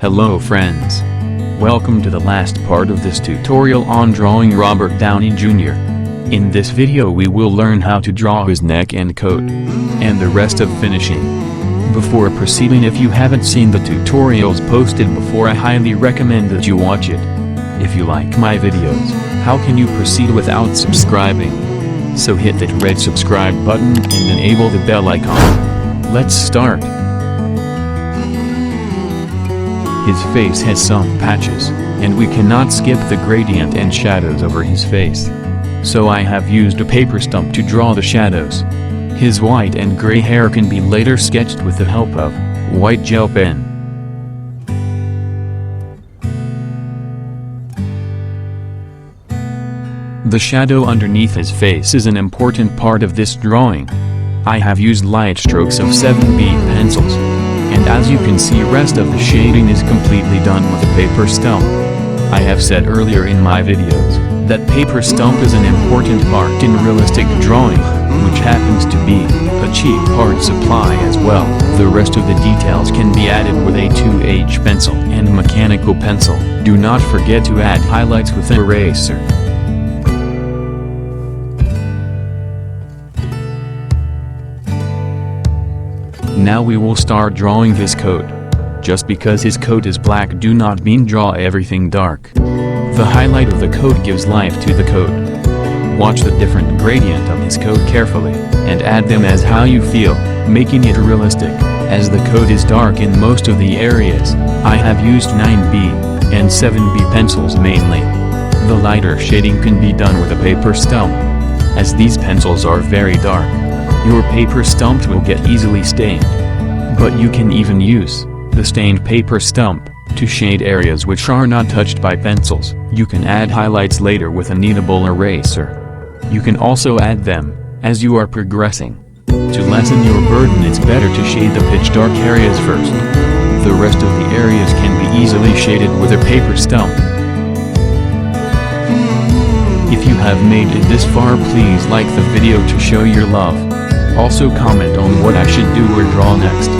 Hello friends. Welcome to the last part of this tutorial on drawing Robert Downey Jr. In this video we will learn how to draw his neck and coat, and the rest of finishing. Before proceeding, if you haven't seen the tutorials posted before, I highly recommend that you watch it. If you like my videos, how can you proceed without subscribing? So hit that red subscribe button and enable the bell icon. Let's start. His face has some patches, and we cannot skip the gradient and shadows over his face. So I have used a paper stump to draw the shadows. His white and gray hair can be later sketched with the help of white gel pen. The shadow underneath his face is an important part of this drawing. I have used light strokes of 7B pencils. And as you can see, rest of the shading is completely done with a paper stump. I have said earlier in my videos that paper stump is an important part in realistic drawing, which happens to be a cheap art supply as well. The rest of the details can be added with a 2H pencil and mechanical pencil. Do not forget to add highlights with an eraser. Now we will start drawing his coat. Just because his coat is black do not mean draw everything dark. The highlight of the coat gives life to the coat. Watch the different gradient of his coat carefully, and add them as how you feel, making it realistic. As the coat is dark in most of the areas, I have used 9B and 7B pencils mainly. The lighter shading can be done with a paper stump. As these pencils are very dark, your paper stump will get easily stained. But you can even use the stained paper stump to shade areas which are not touched by pencils. You can add highlights later with a kneadable eraser. You can also add them as you are progressing. To lessen your burden, it's better to shade the pitch dark areas first. The rest of the areas can be easily shaded with a paper stump. If you have made it this far, please like the video to show your love. Also comment on what I should do or draw next.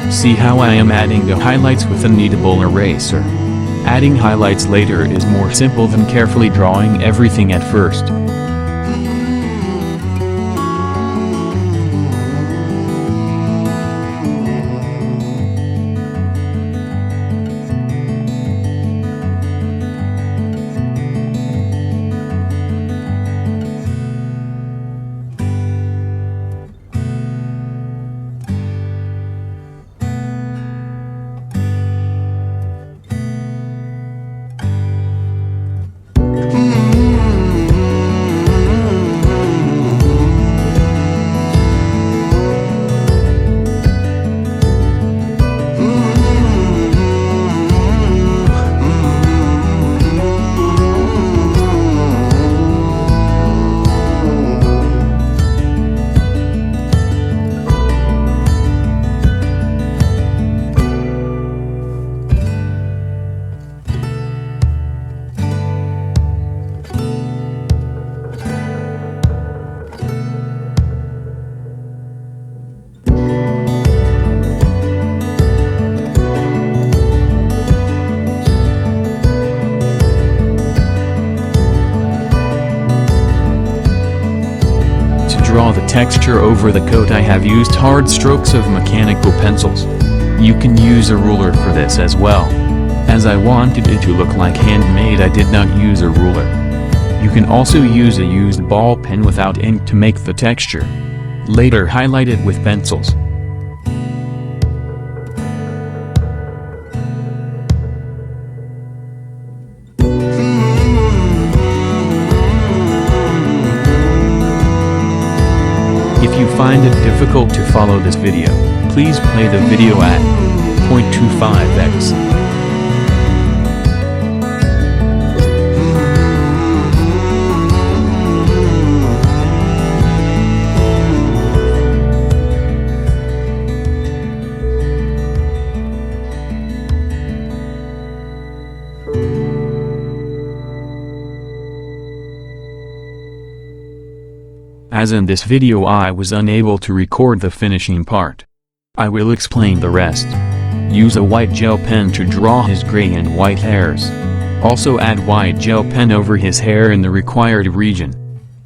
See how I am adding the highlights with a kneadable eraser. Adding highlights later is more simple than carefully drawing everything at first. Draw the texture over the coat, I have used hard strokes of mechanical pencils. You can use a ruler for this as well. As I wanted it to look like handmade, I did not use a ruler. You can also use a used ball pen without ink to make the texture. Later highlight it with pencils. find it difficult to follow this video, please play the video at 0.25x. As in this video I was unable to record the finishing part. I will explain the rest. Use a white gel pen to draw his gray and white hairs. Also add white gel pen over his hair in the required region.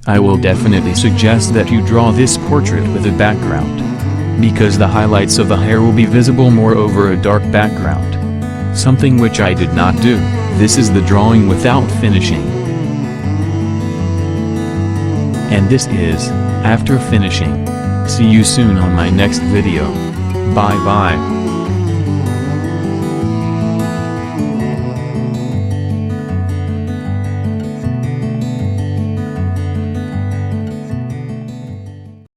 I will definitely suggest that you draw this portrait with a background, because the highlights of the hair will be visible more over a dark background. Something which I did not do. This is the drawing without finishing. And this is, after finishing. See you soon on my next video. Bye bye.